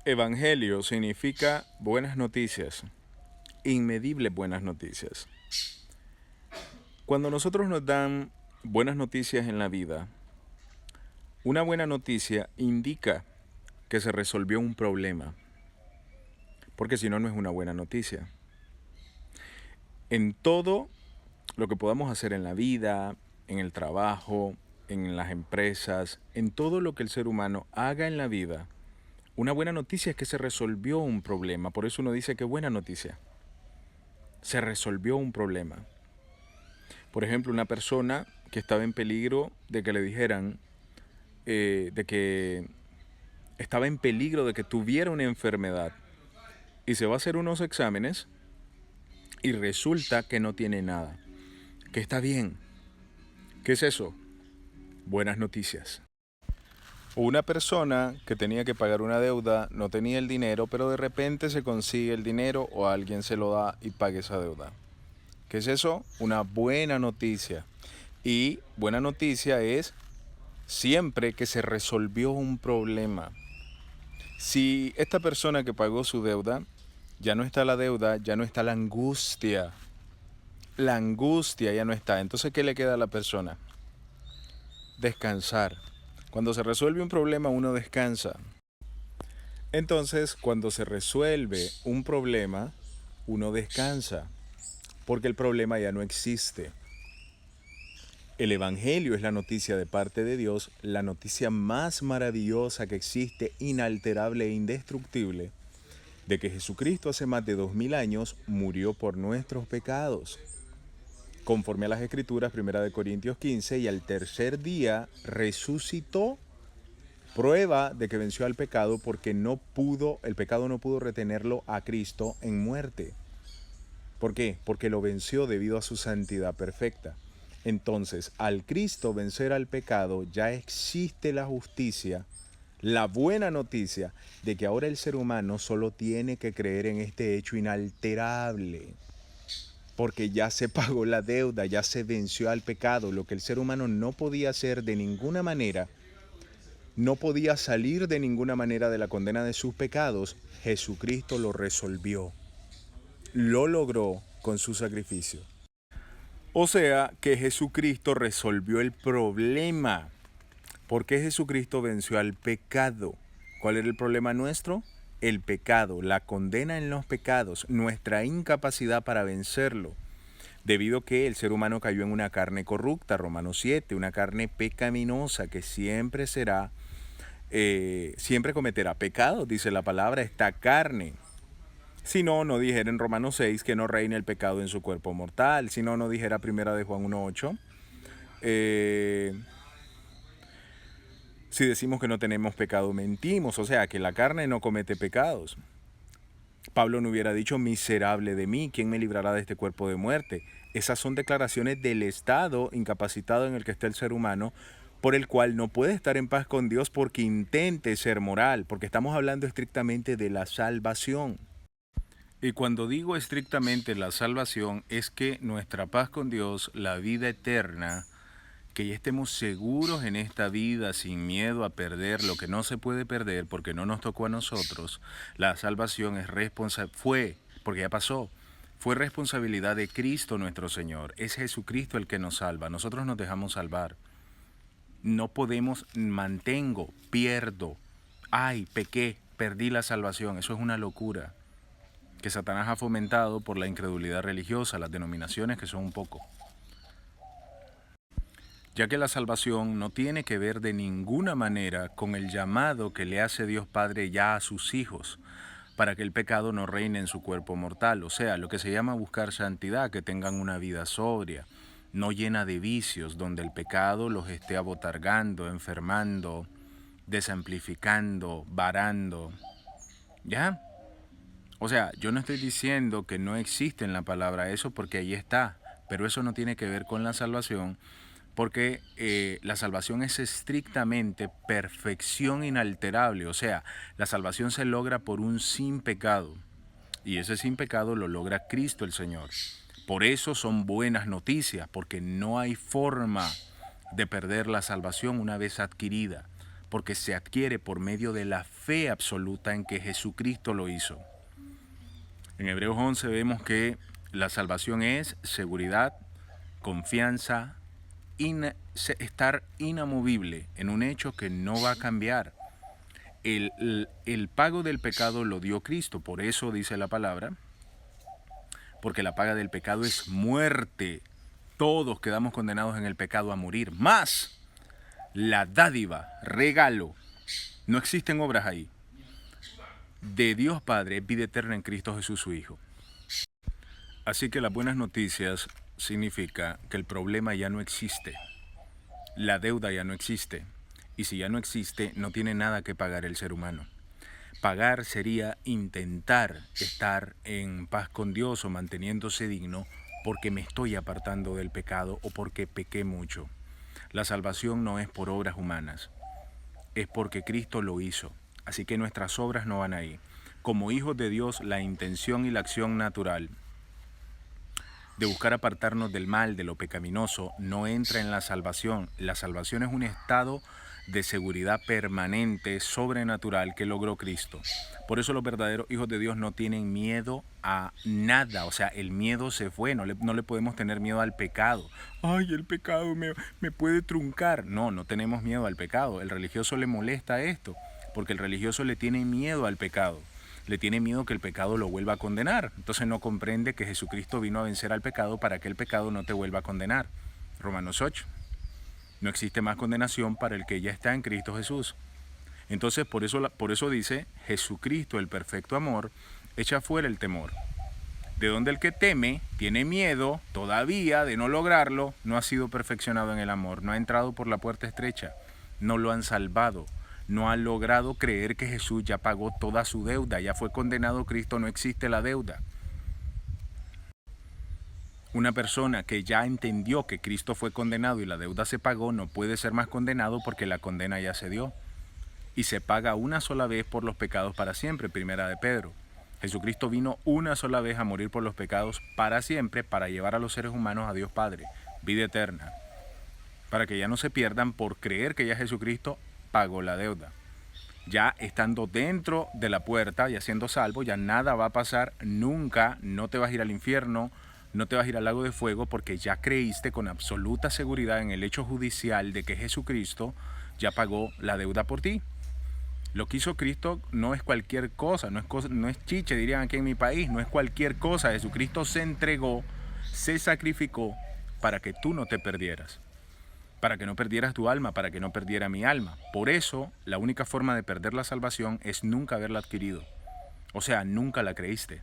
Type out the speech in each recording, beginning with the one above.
Evangelio significa buenas noticias, inmedibles buenas noticias. Cuando nosotros nos dan buenas noticias en la vida, una buena noticia indica que se resolvió un problema, porque si no, no es una buena noticia. En todo lo que podamos hacer en la vida, en el trabajo, en las empresas, en todo lo que el ser humano haga en la vida, una buena noticia es que se resolvió un problema. Por eso uno dice que buena noticia. Se resolvió un problema. Por ejemplo, una persona que estaba en peligro de que le dijeran de que estaba en peligro de que tuviera una enfermedad y se va a hacer unos exámenes y resulta que no tiene nada, que está bien. ¿Qué es eso? Buenas noticias. O una persona que tenía que pagar una deuda, no tenía el dinero, pero de repente se consigue el dinero o alguien se lo da y paga esa deuda. ¿Qué es eso? Una buena noticia. Y buena noticia es siempre que se resolvió un problema. Si esta persona que pagó su deuda, ya no está la deuda, ya no está la angustia. La angustia ya no está. Entonces, ¿qué le queda a la persona? Descansar. Cuando se resuelve un problema, uno descansa. Entonces, cuando se resuelve un problema, uno descansa, porque el problema ya no existe. El Evangelio es la noticia de parte de Dios, la noticia más maravillosa que existe, inalterable e indestructible, de que Jesucristo hace más de 2000 años murió por nuestros pecados. Conforme a las Escrituras, 1 Corintios 15, y al tercer día resucitó, prueba de que venció al pecado porque el pecado no pudo retenerlo a Cristo en muerte. ¿Por qué? Porque lo venció debido a su santidad perfecta. Entonces, al Cristo vencer al pecado, ya existe la justicia, la buena noticia de que ahora el ser humano solo tiene que creer en este hecho inalterable, porque ya se pagó la deuda, ya se venció al pecado, lo que el ser humano no podía hacer de ninguna manera, no podía salir de ninguna manera de la condena de sus pecados, Jesucristo lo resolvió, lo logró con su sacrificio. O sea que Jesucristo resolvió el problema. ¿Por qué Jesucristo venció al pecado? ¿Cuál era el problema nuestro? El pecado, la condena en los pecados, nuestra incapacidad para vencerlo. Debido a que el ser humano cayó en una carne corrupta, Romanos 7, una carne pecaminosa que siempre cometerá pecados, dice la palabra, esta carne. Si no, no dijera en Romanos 6 que no reina el pecado en su cuerpo mortal. Si no, no dijera 1 Juan 1:8. Si decimos que no tenemos pecado, mentimos. O sea, que la carne no comete pecados. Pablo no hubiera dicho, miserable de mí, ¿quién me librará de este cuerpo de muerte? Esas son declaraciones del estado incapacitado en el que está el ser humano, por el cual no puede estar en paz con Dios porque intente ser moral, porque estamos hablando estrictamente de la salvación. Y cuando digo estrictamente la salvación, es que nuestra paz con Dios, la vida eterna, que ya estemos seguros en esta vida sin miedo a perder lo que no se puede perder porque no nos tocó a nosotros, la salvación porque ya pasó, fue responsabilidad de Cristo nuestro Señor. Es Jesucristo el que nos salva, nosotros nos dejamos salvar. No podemos, pierdo, ay, pequé, perdí la salvación, eso es una locura que Satanás ha fomentado por la incredulidad religiosa, las denominaciones que son un poco. Ya que la salvación no tiene que ver de ninguna manera con el llamado que le hace Dios Padre ya a sus hijos, para que el pecado no reine en su cuerpo mortal, o sea, lo que se llama buscar santidad, que tengan una vida sobria, no llena de vicios, donde el pecado los esté abotargando, enfermando, desamplificando, varando. ¿Ya? O sea, yo no estoy diciendo que no existe en la palabra eso porque ahí está, pero eso no tiene que ver con la salvación porque la salvación es estrictamente perfección inalterable, o sea, la salvación se logra por un sin pecado y ese sin pecado lo logra Cristo el Señor. Por eso son buenas noticias, porque no hay forma de perder la salvación una vez adquirida. porque se adquiere por medio de la fe absoluta en que Jesucristo lo hizo. En Hebreos 11 vemos que la salvación es seguridad, confianza, estar inamovible en un hecho que no va a cambiar. El pago del pecado lo dio Cristo, por eso dice la palabra, porque la paga del pecado es muerte. Todos quedamos condenados en el pecado a morir. Más la dádiva, regalo, no existen obras ahí, de Dios Padre, vida eterna en Cristo Jesús su Hijo. Así que las buenas noticias significa que el problema ya no existe. La deuda ya no existe. Y si ya no existe, no tiene nada que pagar el ser humano. Pagar sería intentar estar en paz con Dios o manteniéndose digno porque me estoy apartando del pecado o porque pequé mucho. La salvación no es por obras humanas, es porque Cristo lo hizo. Así que nuestras obras no van ahí. Como hijos de Dios, la intención y la acción natural de buscar apartarnos del mal, de lo pecaminoso, no entra en la salvación. La salvación es un estado de seguridad permanente, sobrenatural, que logró Cristo. Por eso los verdaderos hijos de Dios no tienen miedo a nada. O sea, el miedo se fue, no le podemos tener miedo al pecado. Ay, el pecado me puede truncar. No tenemos miedo al pecado. El religioso le molesta esto, porque el religioso le tiene miedo al pecado. Le tiene miedo que el pecado lo vuelva a condenar. Entonces no comprende que Jesucristo vino a vencer al pecado para que el pecado no te vuelva a condenar. Romanos 8. No existe más condenación para el que ya está en Cristo Jesús. Entonces por eso dice, Jesucristo, el perfecto amor, echa fuera el temor. De donde el que teme tiene miedo todavía de no lograrlo, no ha sido perfeccionado en el amor, no ha entrado por la puerta estrecha, no lo han salvado. No ha logrado creer que Jesús ya pagó toda su deuda, ya fue condenado Cristo, no existe la deuda. Una persona que ya entendió que Cristo fue condenado y la deuda se pagó, no puede ser más condenado porque la condena ya se dio. Y se paga una sola vez por los pecados para siempre, primera de Pedro. Jesucristo vino una sola vez a morir por los pecados para siempre, para llevar a los seres humanos a Dios Padre, vida eterna. Para que ya no se pierdan por creer que ya Jesucristo pagó la deuda. Ya estando dentro de la puerta, ya siendo salvo, ya nada va a pasar nunca, no te vas a ir al infierno, no te vas a ir al lago de fuego porque ya creíste con absoluta seguridad en el hecho judicial de que Jesucristo ya pagó la deuda por ti. Lo que hizo Cristo no es cualquier cosa, no es chiche, dirían aquí en mi país, no es cualquier cosa. Jesucristo se entregó, se sacrificó para que tú no te perdieras. Para que no perdieras tu alma, para que no perdiera mi alma. Por eso, la única forma de perder la salvación es nunca haberla adquirido. O sea, nunca la creíste,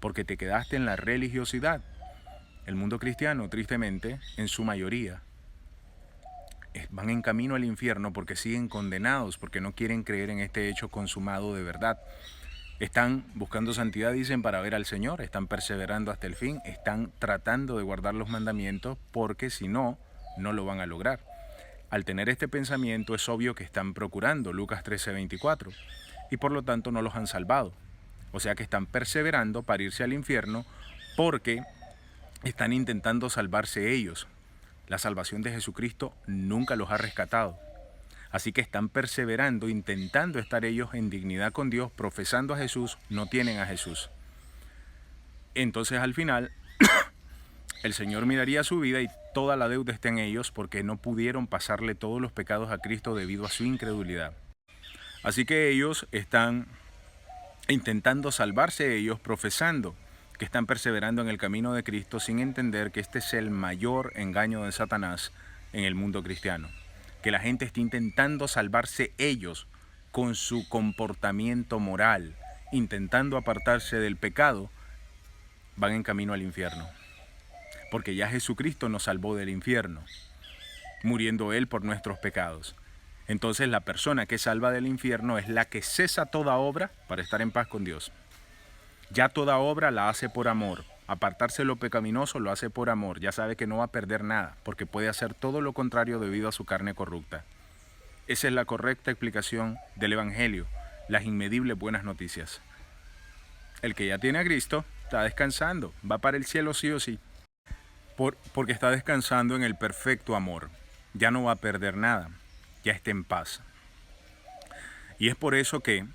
porque te quedaste en la religiosidad. El mundo cristiano, tristemente, en su mayoría, van en camino al infierno porque siguen condenados, porque no quieren creer en este hecho consumado de verdad. Están buscando santidad, dicen, para ver al Señor, están perseverando hasta el fin, están tratando de guardar los mandamientos porque si no, no lo van a lograr. Al tener este pensamiento es obvio que están procurando Lucas 13:24 y por lo tanto no los han salvado. O sea que están perseverando para irse al infierno porque están intentando salvarse ellos. La salvación de Jesucristo nunca los ha rescatado. Así que están perseverando, intentando estar ellos en dignidad con Dios, profesando a Jesús, no tienen a Jesús. Entonces al final el Señor miraría su vida y toda la deuda está en ellos porque no pudieron pasarle todos los pecados a Cristo debido a su incredulidad. Así que ellos están intentando salvarse ellos, profesando que están perseverando en el camino de Cristo sin entender que este es el mayor engaño de Satanás en el mundo cristiano. Que la gente está intentando salvarse ellos con su comportamiento moral, intentando apartarse del pecado, van en camino al infierno. Porque ya Jesucristo nos salvó del infierno, muriendo Él por nuestros pecados. Entonces la persona que salva del infierno es la que cesa toda obra para estar en paz con Dios. Ya toda obra la hace por amor. Apartarse de lo pecaminoso lo hace por amor. Ya sabe que no va a perder nada, porque puede hacer todo lo contrario debido a su carne corrupta. Esa es la correcta explicación del Evangelio, las inmedibles buenas noticias. El que ya tiene a Cristo está descansando, va para el cielo sí o sí. Porque está descansando en el perfecto amor. Ya no va a perder nada, ya está en paz. Y es por eso que